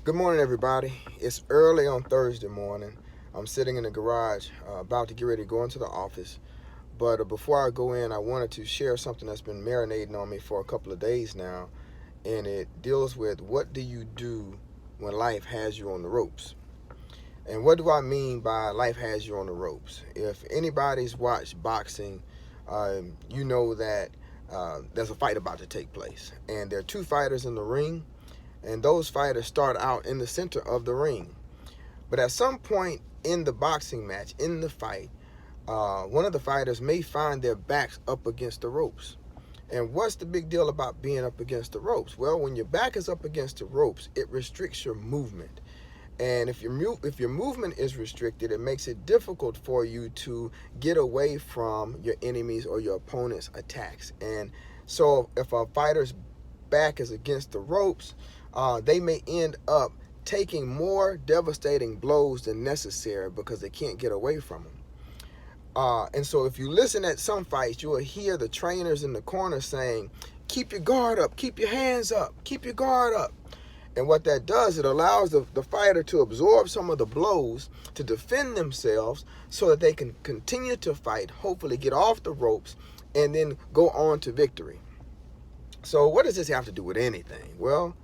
Good morning, everybody. It's early on Thursday morning. I'm sitting in the garage, about to get ready to go into the office. But before I go in, I wanted to share something that's been marinating on me for a couple of days now, and it deals with what do you do when life has you on the ropes? And what do I mean by life has you on the ropes? If anybody's watched boxing, you know that there's a fight about to take place, and there are two fighters in the ring, and those fighters start out in the center of the ring. But at some point in the boxing match, in the fight, one of the fighters may find their backs up against the ropes. And what's the big deal about being up against the ropes? Well, when your back is up against the ropes, it restricts your movement. And if your movement is restricted, it makes it difficult for you to get away from your enemies or your opponent's attacks. And so if a fighter's back is against the ropes, they may end up taking more devastating blows than necessary because they can't get away from them. And so if you listen at some fights, you will hear the trainers in the corner saying, keep your guard up, keep your hands up, keep your guard up. And what that does, it allows the fighter to absorb some of the blows to defend themselves so that they can continue to fight, hopefully get off the ropes, and then go on to victory. So what does this have to do with anything? Well,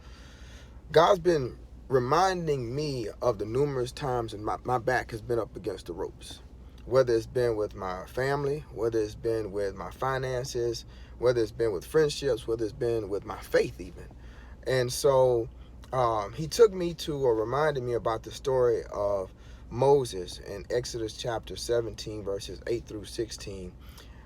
God's been reminding me of the numerous times and my back has been up against the ropes. Whether it's been with my family, whether it's been with my finances, whether it's been with friendships, whether it's been with my faith even. And so he took me to or reminded me about the story of Moses in Exodus chapter 17, verses 8 through 16,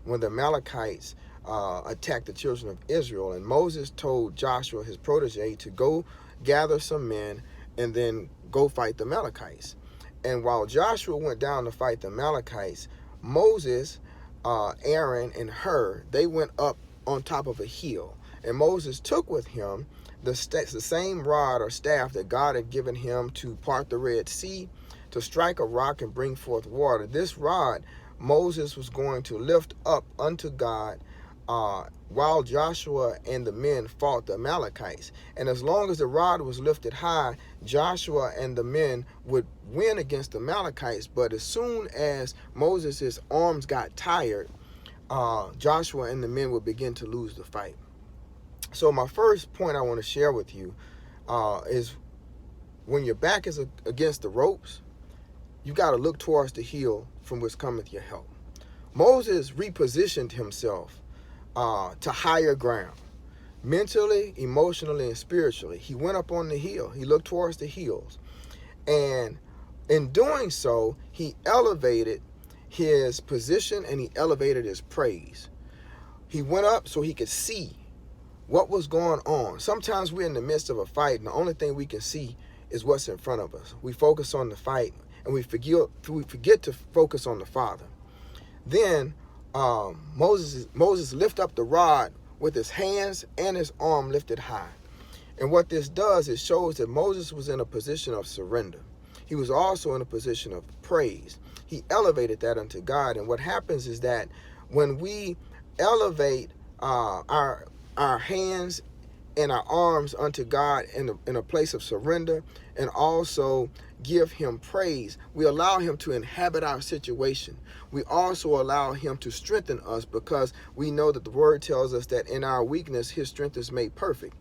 when the Amalekites attacked the children of Israel. And Moses told Joshua, his protege, to go gather some men and then go fight the Amalekites. And while Joshua went down to fight the Amalekites, Moses, Aaron, and Hur, they went up on top of a hill. And Moses took with him the same rod or staff that God had given him to part the Red Sea, to strike a rock and bring forth water. This rod Moses was going to lift up unto God while Joshua and the men fought the Amalekites. And as long as the rod was lifted high, Joshua and the men would win against the Amalekites. But as soon as Moses' arms got tired, Joshua and the men would begin to lose the fight. So my first point I want to share with you is when your back is against the ropes, you got to look towards the hill from which cometh your help. Moses repositioned himself to higher ground, mentally, emotionally, and spiritually. He went up on the hill. He looked towards the hills. And in doing so, he elevated his position and he elevated his praise. He went up so he could see what was going on. Sometimes we're in the midst of a fight and the only thing we can see is what's in front of us. We focus on the fight and we forget to focus on the Father. Then Moses lift up the rod with his hands and his arm lifted high. And what this does, it shows that Moses was in a position of surrender. He was also in a position of praise. He elevated that unto God. And what happens is that when we elevate our hands and our arms unto God in a place of surrender and also give him praise, we allow him to inhabit our situation. We also allow him to strengthen us because we know that the word tells us that in our weakness, his strength is made perfect.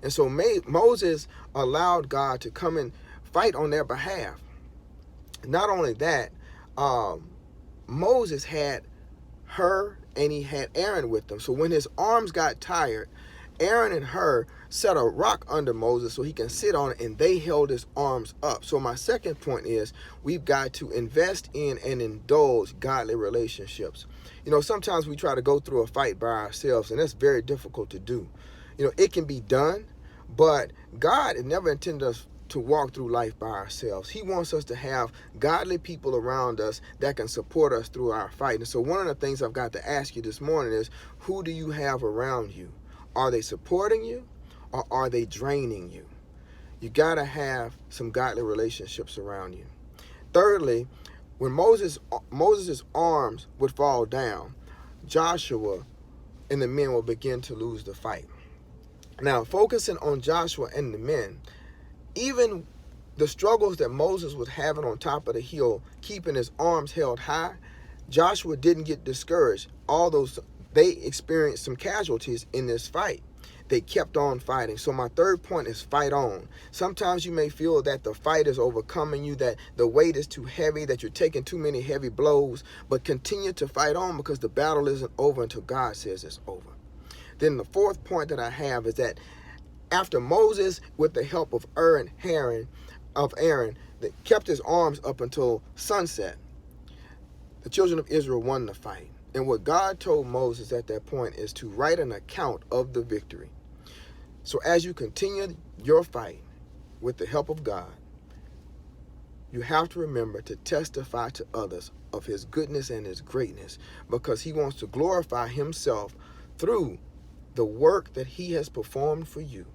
And so Moses allowed God to come and fight on their behalf. Not only that, Moses had Hur and he had Aaron with them. So when his arms got tired, Aaron and Hur set a rock under Moses so he can sit on it, and they held his arms up. So my second point is we've got to invest in and indulge godly relationships. Sometimes we try to go through a fight by ourselves, and that's very difficult to do. It can be done, but God never intended us to walk through life by ourselves. He wants us to have godly people around us that can support us through our fight. And so one of the things I've got to ask you this morning is, who do you have around you? Are they supporting you or are they draining you? You got to have some godly relationships around you. Thirdly, when Moses' arms would fall down, Joshua and the men will begin to lose the fight. Now, focusing on Joshua and the men, even The struggles that Moses was having on top of the hill, keeping his arms held high, Joshua didn't get discouraged. Although they experienced some casualties in this fight, they kept on fighting. So my third point is fight on. Sometimes you may feel that the fight is overcoming you, that the weight is too heavy, that you're taking too many heavy blows, but continue to fight on, because the battle isn't over until God says it's over. Then the fourth point that I have is that after Moses, with the help of Aaron, that kept his arms up until sunset, the children of Israel won the fight. And what God told Moses at that point is to write an account of the victory. So as you continue your fight with the help of God, you have to remember to testify to others of his goodness and his greatness, because he wants to glorify himself through the work that he has performed for you.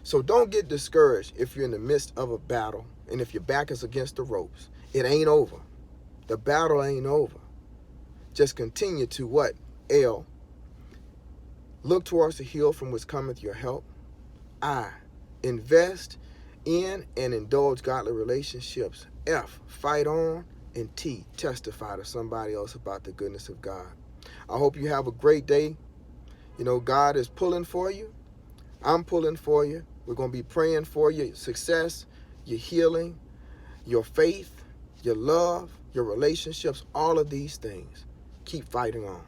So don't get discouraged if you're in the midst of a battle and if your back is against the ropes. It ain't over. The battle ain't over. Just continue to what? L. Look towards the hill from which cometh your help. I. Invest in and indulge godly relationships. F. Fight on. And T. Testify to somebody else about the goodness of God. I hope you have a great day. You know, God is pulling for you. I'm pulling for you. We're going to be praying for your success, your healing, your faith, your love, your relationships, all of these things. Keep fighting on.